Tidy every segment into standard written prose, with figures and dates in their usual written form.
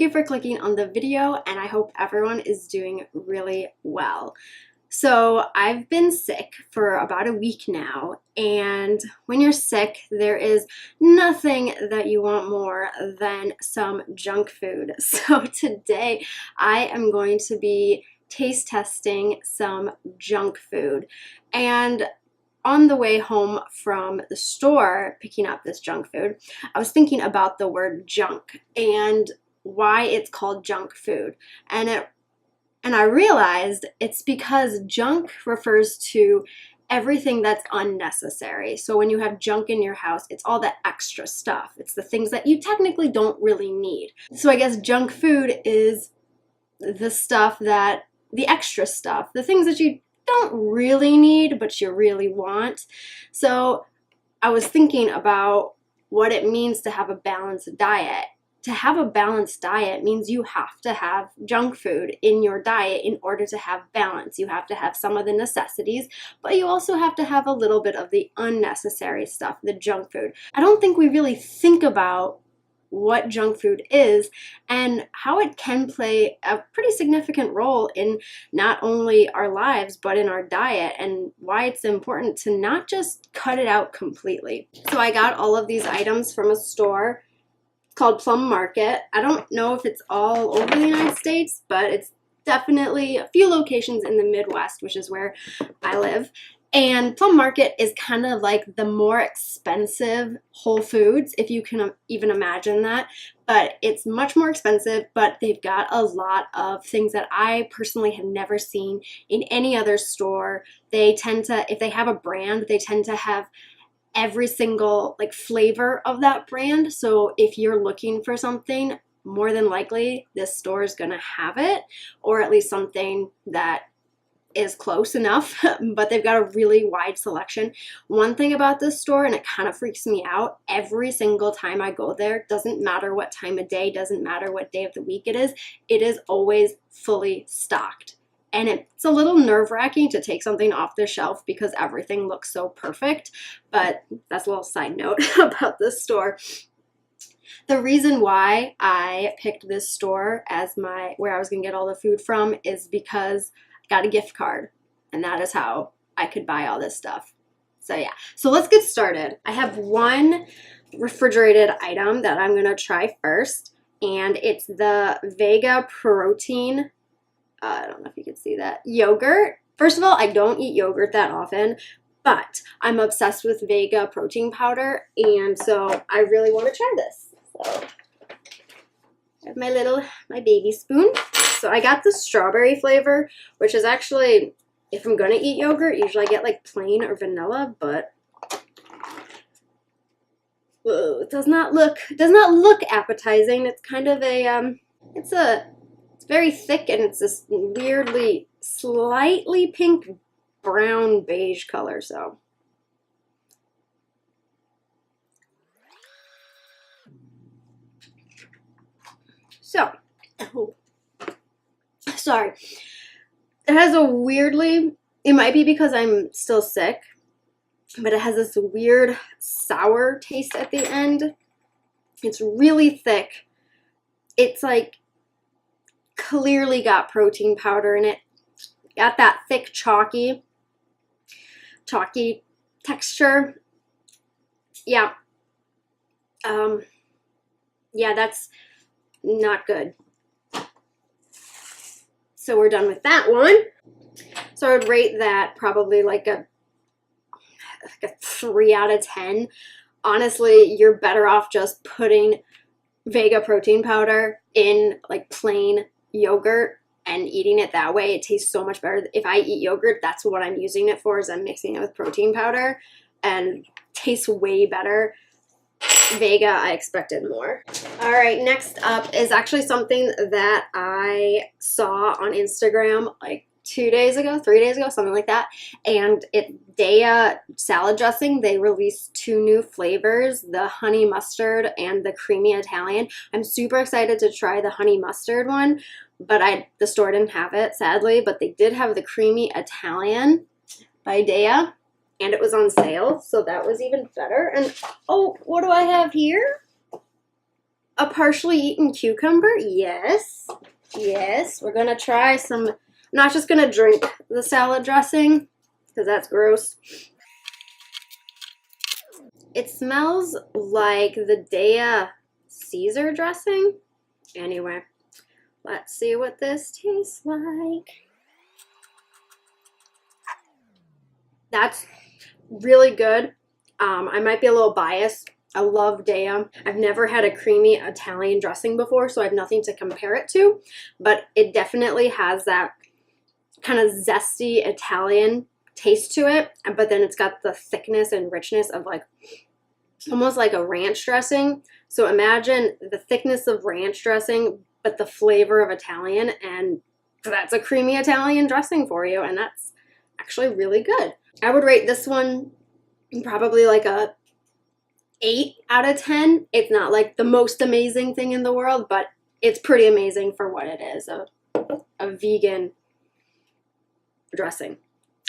Thank you for clicking on the video, and I hope everyone is doing really well. So I've been sick for about a week now, and when you're sick, there is nothing that you want more than some junk food. So today I am going to be taste testing some junk food. And on the way home from the store picking up this junk food, I was thinking about the word junk and why it's called junk food. And I realized it's because junk refers to everything that's unnecessary. So when you have junk in your house, it's all that extra stuff. It's the things that you technically don't really need. So I guess junk food is the stuff that, the extra stuff, the things that you don't really need but you really want. So I was thinking about what it means to have a balanced diet. To have a balanced diet means you have to have junk food in your diet in order to have balance. You have to have some of the necessities, but you also have to have a little bit of the unnecessary stuff, the junk food. I don't think we really think about what junk food is and how it can play a pretty significant role in not only our lives but in our diet, and why it's important to not just cut it out completely. So I got all of these items from a store called Plum Market. I don't know if it's all over the United States, but it's definitely a few locations in the Midwest, which is where I live. And Plum Market is kind of like the more expensive Whole Foods, if you can even imagine that. But it's much more expensive, but they've got a lot of things that I personally have never seen in any other store. They tend to, if they have a brand, they tend to have every single like flavor of that brand. So if you're looking for something, more than likely this store is gonna have it, or at least something that is close enough. But they've got a really wide selection. One thing about this store, and it kind of freaks me out, every single time I go there, doesn't matter what time of day, doesn't matter what day of the week it is always fully stocked. And it's a little nerve-wracking to take something off the shelf because everything looks so perfect. But that's a little side note about this store. The reason why I picked this store as where I was gonna get all the food from is because I got a gift card, and that is how I could buy all this stuff. So yeah, so let's get started. I have one refrigerated item that I'm gonna try first, and it's the Vega Protein, I don't know if you can see that, yogurt. First of all, I don't eat yogurt that often, but I'm obsessed with Vega protein powder, and so I really want to try this. So I have my baby spoon. So I got the strawberry flavor, which is actually, if I'm gonna eat yogurt, usually I get like plain or vanilla, but whoa, it does not look appetizing. It's kind of a it's very thick, and it's this weirdly slightly pink brown beige color. So oh, sorry, it has a weirdly, it might be because I'm still sick, but it has this weird sour taste at the end. It's really thick. It's like clearly got protein powder in it. Got that thick chalky texture. Yeah. Yeah, that's not good. So we're done with that one. So I would rate that probably like a 3 out of 10. Honestly, you're better off just putting Vega protein powder in like plain yogurt and eating it that way. It tastes so much better. If I eat yogurt, that's what I'm using it for, is I'm mixing it with protein powder, and tastes way better. Vega, I expected more. All right, next up is actually something that I saw on Instagram like 3 days ago, something like that. And Daya salad dressing, they released 2 new flavors, the honey mustard and the creamy Italian. I'm super excited to try the honey mustard one, but the store didn't have it, sadly, but they did have the creamy Italian by Daya, and it was on sale, so that was even better. And oh, what do I have here? A partially eaten cucumber? Yes. Yes. We're going to try some. I'm not just going to drink the salad dressing because that's gross. It smells like the Dea Caesar dressing. Anyway, let's see what this tastes like. That's really good. I might be a little biased. I love Dea. I've never had a creamy Italian dressing before, so I have nothing to compare it to, but it definitely has that kind of zesty Italian taste to it, but then it's got the thickness and richness of like almost like a ranch dressing. So imagine the thickness of ranch dressing, but the flavor of Italian, and that's a creamy Italian dressing for you, and that's actually really good. I would rate this one probably like a 8 out of 10. It's not like the most amazing thing in the world, but it's pretty amazing for what it is, a vegan dressing,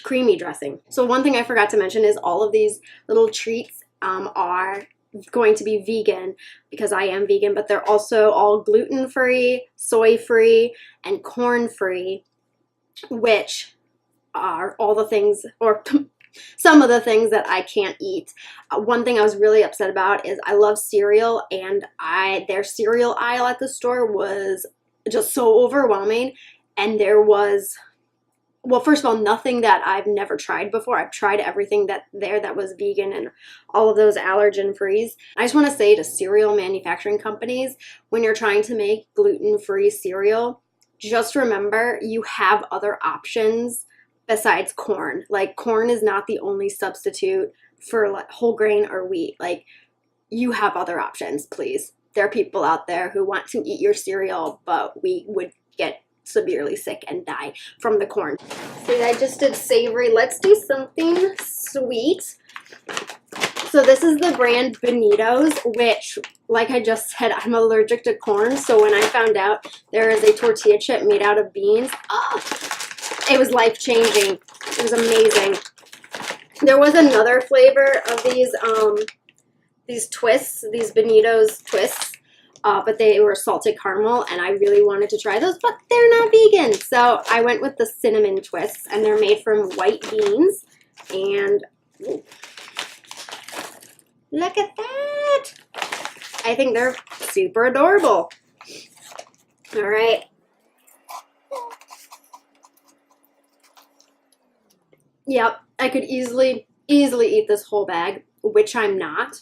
creamy dressing. So one thing I forgot to mention is all of these little treats are going to be vegan because I am vegan, but they're also all gluten-free, soy-free, and corn-free, which are all the things, or some of the things that I can't eat. One thing I was really upset about is I love cereal, and their cereal aisle at the store was just so overwhelming, and there was, well, first of all, nothing that I've never tried before. I've tried everything that was vegan and all of those allergen frees. I just want to say to cereal manufacturing companies, when you're trying to make gluten-free cereal, just remember you have other options besides corn. Like, corn is not the only substitute for like whole grain or wheat. Like, you have other options, please. There are people out there who want to eat your cereal, but we would get severely sick and die from the corn. See, I just did savory. Let's do something sweet. So this is the brand Bonitos, which, like I just said, I'm allergic to corn. So when I found out there is a tortilla chip made out of beans, it was life-changing. It was amazing. There was another flavor of these twists, these Bonitos twists, but they were salted caramel, and I really wanted to try those, but they're not vegan. So I went with the cinnamon twists, and they're made from white beans. And ooh, look at that. I think they're super adorable. All right. Yep, I could easily eat this whole bag, which I'm not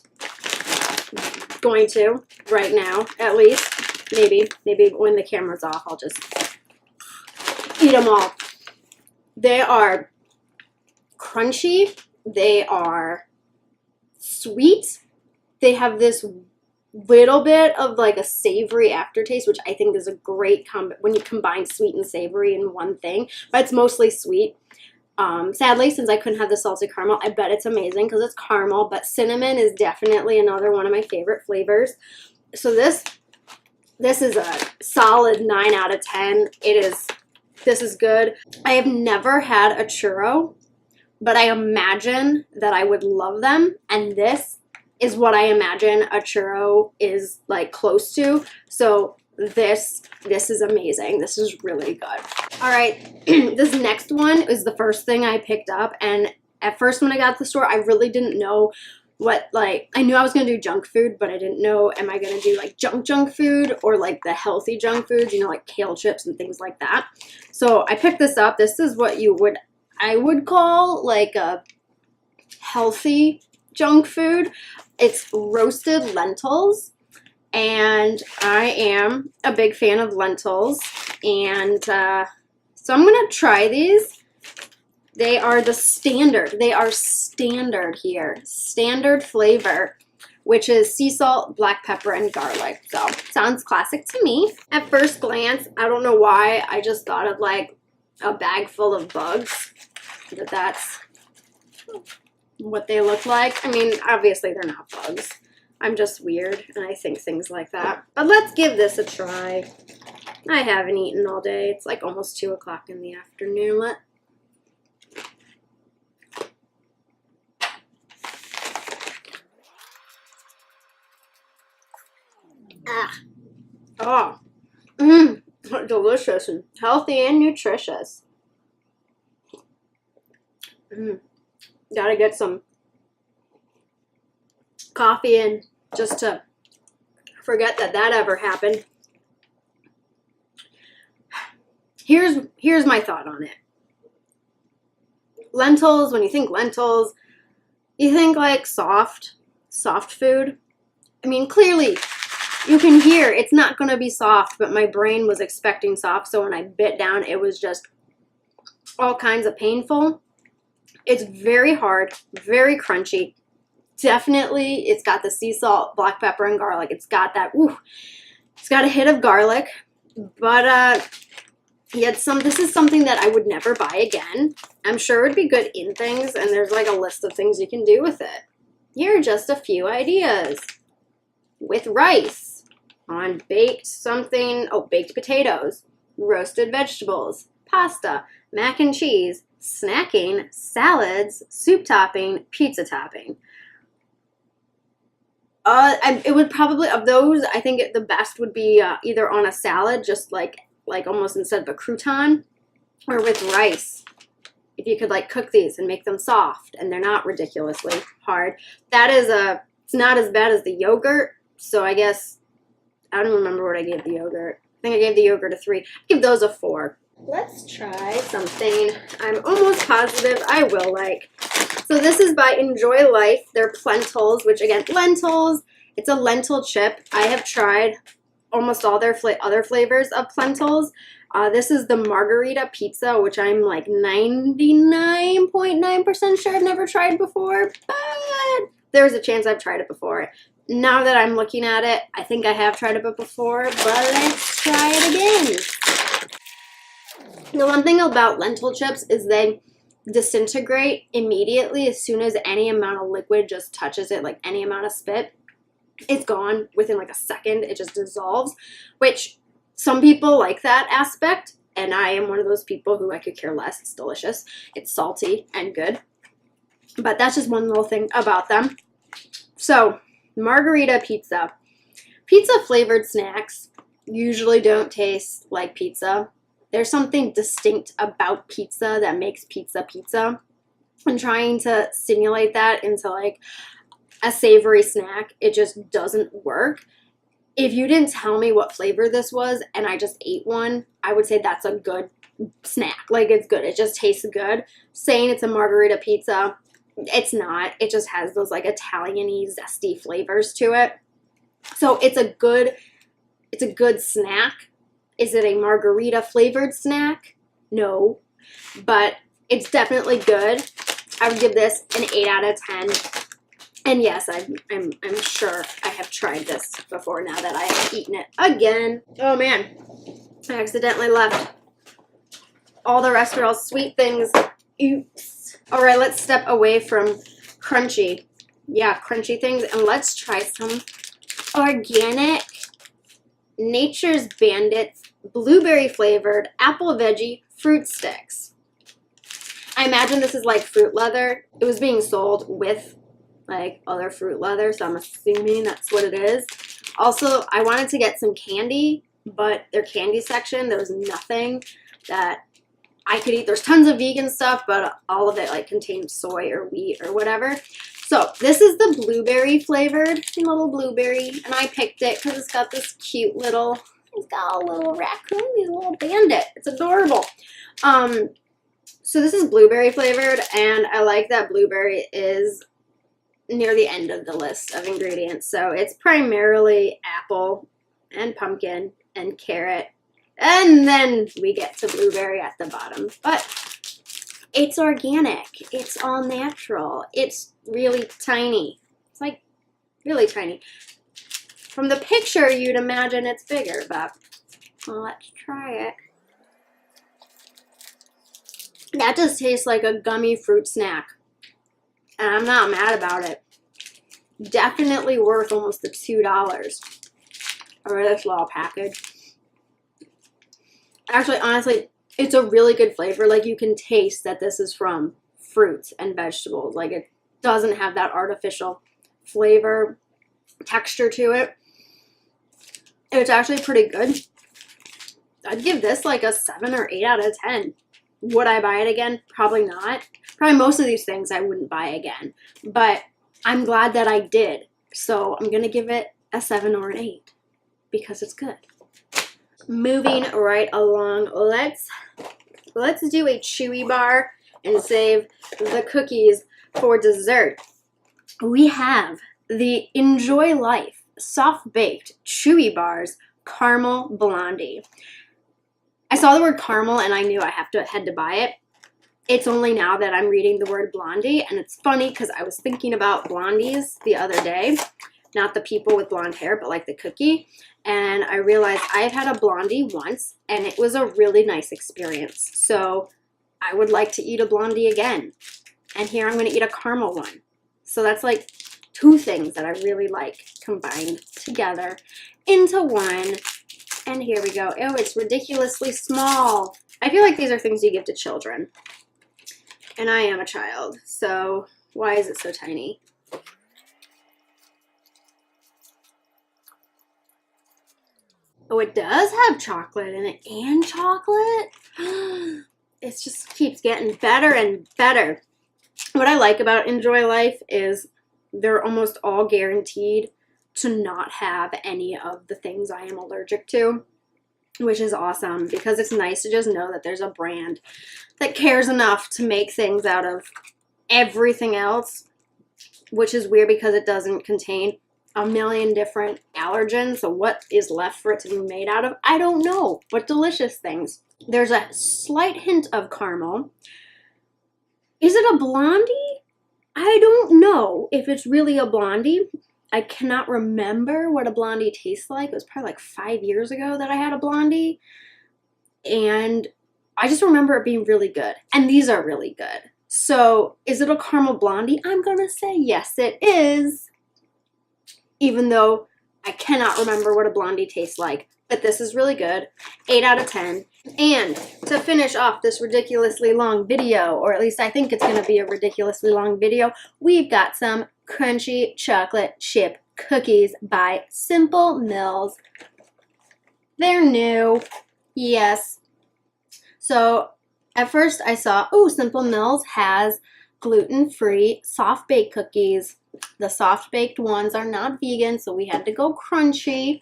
going to right now, at least. Maybe when the camera's off, I'll just eat them all. They are crunchy. They are sweet. They have this little bit of like a savory aftertaste, which I think is a great when you combine sweet and savory in one thing, but it's mostly sweet. Sadly, since I couldn't have the salted caramel, I bet it's amazing because it's caramel, but cinnamon is definitely another one of my favorite flavors. So this is a solid 9 out of 10. This is good. I have never had a churro, but I imagine that I would love them, and this is what I imagine a churro is like close to. So this is amazing. This is really good. All right, this next one is the first thing I picked up, and at first when I got to the store, I really didn't know what, like, I knew I was gonna do junk food, but I didn't know, am I gonna do like junk food or like the healthy junk food, you know, like kale chips and things like that. So I picked this up. This is what I would call like a healthy junk food. It's roasted lentils. And I am a big fan of lentils, and so I'm going to try these. They are the standard. They are standard here. Standard flavor, which is sea salt, black pepper, and garlic. So, sounds classic to me. At first glance, I don't know why, I just thought of like a bag full of bugs. But that's what they look like. I mean, obviously they're not bugs. I'm just weird, and I think things like that. But let's give this a try. I haven't eaten all day. It's like almost 2 o'clock in the afternoon. Ah. Oh. Delicious and healthy and nutritious. Gotta get some coffee in just to forget that ever happened. Here's my thought on it. Lentils, when you think lentils, you think like soft food. I mean, clearly you can hear it's not going to be soft, but my brain was expecting soft, so when I bit down, it was just all kinds of painful. It's very hard, very crunchy. Definitely, it's got the sea salt, black pepper, and garlic. It's got that, it's got a hit of garlic, but yet this is something that I would never buy again. I'm sure it would be good in things, and there's like a list of things you can do with it. Here are just a few ideas. With rice, on baked potatoes, roasted vegetables, pasta, mac and cheese, snacking, salads, soup topping, pizza topping. It would probably, of those, I think the best would be either on a salad, just like almost instead of a crouton, or with rice. If you could like cook these and make them soft and they're not ridiculously hard. That is it's not as bad as the yogurt. So I guess, I don't remember what I gave the yogurt. I think I gave the yogurt a 3. I give those a 4. Let's try something I'm almost positive I will like. So this is by Enjoy Life. They're Plentils, which again, lentils. It's a lentil chip. I have tried almost all their other flavors of Plentils. This is the Margherita Pizza, which I'm like 99.9% sure I've never tried before, but there's a chance I've tried it before. Now that I'm looking at it, I think I have tried it before, but let's try it again. The one thing about lentil chips is they disintegrate immediately as soon as any amount of liquid just touches it, like any amount of spit. It's gone within like a second. It just dissolves, which some people like that aspect, and I am one of those people who I could care less. It's delicious. It's salty and good, but that's just one little thing about them. So, Margherita Pizza. Pizza flavored snacks usually don't taste like pizza. There's something distinct about pizza that makes pizza pizza. And trying to simulate that into like a savory snack, it just doesn't work. If you didn't tell me what flavor this was and I just ate one, I would say that's a good snack. Like, it's good. It just tastes good. Saying it's a Margherita Pizza, it's not. It just has those like Italian-y, zesty flavors to it. So it's a good snack. Is it a margarita flavored snack? No, but it's definitely good. I would give this an 8 out of 10. And yes, I'm sure I have tried this before now that I have eaten it again. Oh man, I accidentally left all the rest are all sweet things. Oops. All right, let's step away from crunchy. Yeah, crunchy things, and let's try some organic Nature's Bandit blueberry flavored apple veggie fruit sticks. I imagine this is like fruit leather. It was being sold with like other fruit leather, so I'm assuming that's what it is. Also, I wanted to get some candy, but their candy section, there was nothing that I could eat. There's tons of vegan stuff, but all of it like contains soy or wheat or whatever. So this is the blueberry flavored, little blueberry, and I picked it because it's got this cute little, it's got a little raccoon, a little bandit. It's adorable. So this is blueberry flavored, and I like that blueberry is near the end of the list of ingredients. So it's primarily apple and pumpkin and carrot, and then we get to blueberry at the bottom. But it's organic. It's all natural. It's really tiny. It's like really tiny. From the picture, you'd imagine it's bigger, but well, let's try it. That just tastes like a gummy fruit snack. And I'm not mad about it. Definitely worth almost the $2 for this little package. Actually, honestly, it's a really good flavor. Like, you can taste that this is from fruits and vegetables. Like, it doesn't have that artificial flavor texture to it. It's actually pretty good. I'd give this like a 7 or 8 out of 10. Would I buy it again? Probably not. Probably most of these things I wouldn't buy again. But I'm glad that I did. So I'm going to give it a 7 or an 8 because it's good. Moving right along, let's do a chewy bar and save the cookies for dessert. We have the Enjoy Life Soft Baked Chewy Bars Caramel Blondie. I saw the word caramel and I knew I had to buy it. It's only now that I'm reading the word blondie, and it's funny because I was thinking about blondies the other day. Not the people with blonde hair, but like the cookie. And I realized I've had a blondie once, and it was a really nice experience. So I would like to eat a blondie again. And here I'm going to eat a caramel one. So that's like 2 things that I really like combined together into one. And here we go. Oh, it's ridiculously small. I feel like these are things you give to children. And I am a child, so why is it so tiny? Oh, it does have chocolate in it, and chocolate? It just keeps getting better and better. What I like about Enjoy Life is they're almost all guaranteed to not have any of the things I am allergic to, which is awesome because it's nice to just know that there's a brand that cares enough to make things out of everything else, which is weird because it doesn't contain a million different allergens. So what is left for it to be made out of? I don't know, but delicious things. There's a slight hint of caramel. Is it a blondie? I don't know if it's really a blondie. I cannot remember what a blondie tastes like. It was probably like 5 years ago that I had a blondie. And I just remember it being really good. And these are really good. So is it a caramel blondie? I'm going to say yes, it is. Even though I cannot remember what a blondie tastes like. But this is really good. 8 out of 10. And to finish off this ridiculously long video, or at least I think it's going to be a ridiculously long video, we've got some crunchy chocolate chip cookies by Simple Mills. They're new. Yes. So at first I saw, oh, Simple Mills has gluten-free soft baked cookies. The soft baked ones are not vegan, so we had to go crunchy.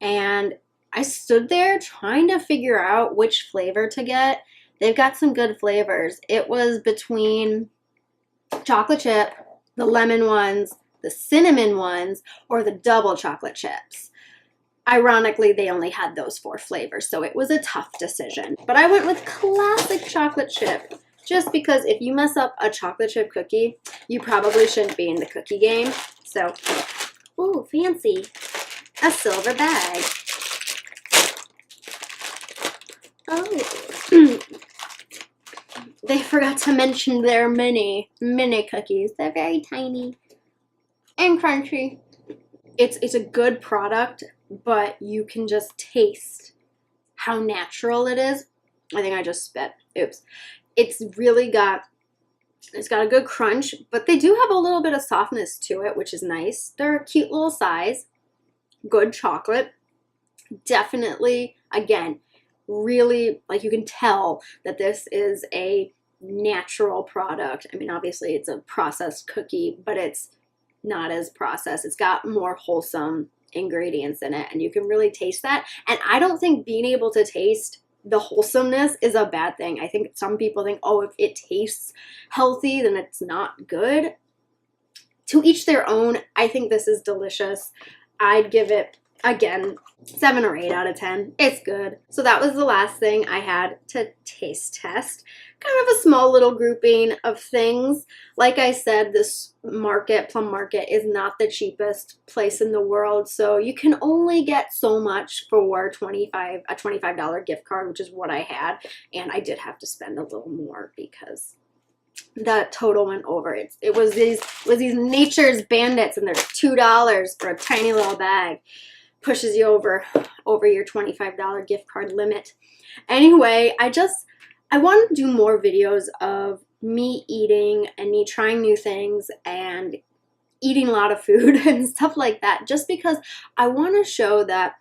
And I stood there trying to figure out which flavor to get. They've got some good flavors. It was between chocolate chip, the lemon ones, the cinnamon ones, or the double chocolate chips. Ironically, they only had those 4 flavors, so it was a tough decision. But I went with classic chocolate chip, just because if you mess up a chocolate chip cookie, you probably shouldn't be in the cookie game. So, ooh, fancy. A silver bag. Oh. They forgot to mention their mini cookies. They're very tiny and crunchy. It's a good product, but you can just taste how natural it is. I think I just spit. Oops. It's got a good crunch, but they do have a little bit of softness to it, which is nice. They're a cute little size. Good chocolate. Definitely, again, really, like, you can tell that this is a natural product. I mean, obviously it's a processed cookie, but it's not as processed. It's got more wholesome ingredients in it, and you can really taste that. And I don't think being able to taste the wholesomeness is a bad thing. I think some people think, oh, if it tastes healthy, then it's not good. To each their own. I think this is delicious. I'd give it, again, 7 or 8 out of 10. It's good. So that was the last thing I had to taste test. Kind of a small little grouping of things. Like I said, this market, Plum Market, is not the cheapest place in the world. So you can only get so much for a $25 gift card, which is what I had. And I did have to spend a little more because the total went over. It was these Nature's Bandits, and they're $2 for a tiny little bag. Pushes you over your $25 gift card limit. Anyway, I want to do more videos of me eating and me trying new things and eating a lot of food and stuff like that, just because I want to show that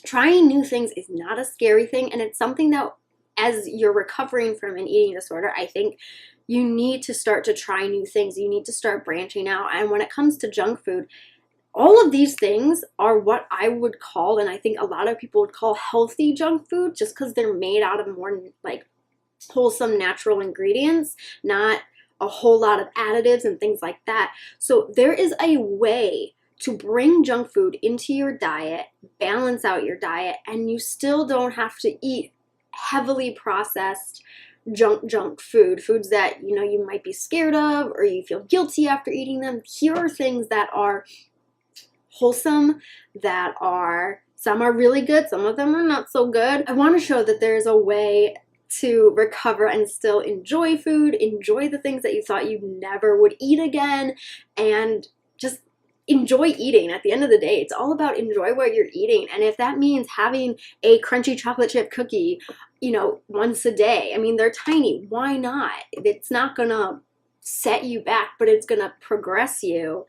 trying new things is not a scary thing, and it's something that as you're recovering from an eating disorder, I think you need to start to try new things. You need to start branching out. And when it comes to junk food, all of these things are what I would call, and I think a lot of people would call, healthy junk food, just because they're made out of more like wholesome natural ingredients, not a whole lot of additives and things like that. So there is a way to bring junk food into your diet, balance out your diet, and you still don't have to eat heavily processed junk food, foods that you might be scared of or you feel guilty after eating them. Here are things that are wholesome, that are, some are really good, some of them are not so good. I want to show that there's a way to recover and still enjoy food, enjoy the things that you thought you never would eat again, and just enjoy eating. At the end of the day, it's all about enjoy what you're eating. And if that means having a crunchy chocolate chip cookie, once a day, I mean, they're tiny, why not? It's not gonna set you back, but it's gonna progress you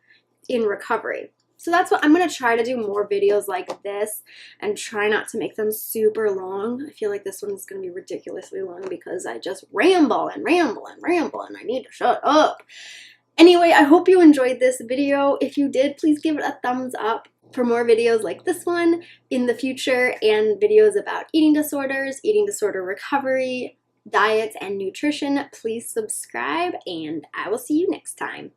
in recovery. So that's what I'm going to try to do, more videos like this, and try not to make them super long. I feel like this one's going to be ridiculously long because I just ramble and ramble and ramble and I need to shut up. Anyway, I hope you enjoyed this video. If you did, please give it a thumbs up. For more videos like this one in the future and videos about eating disorders, eating disorder recovery, diets, and nutrition, please subscribe, and I will see you next time.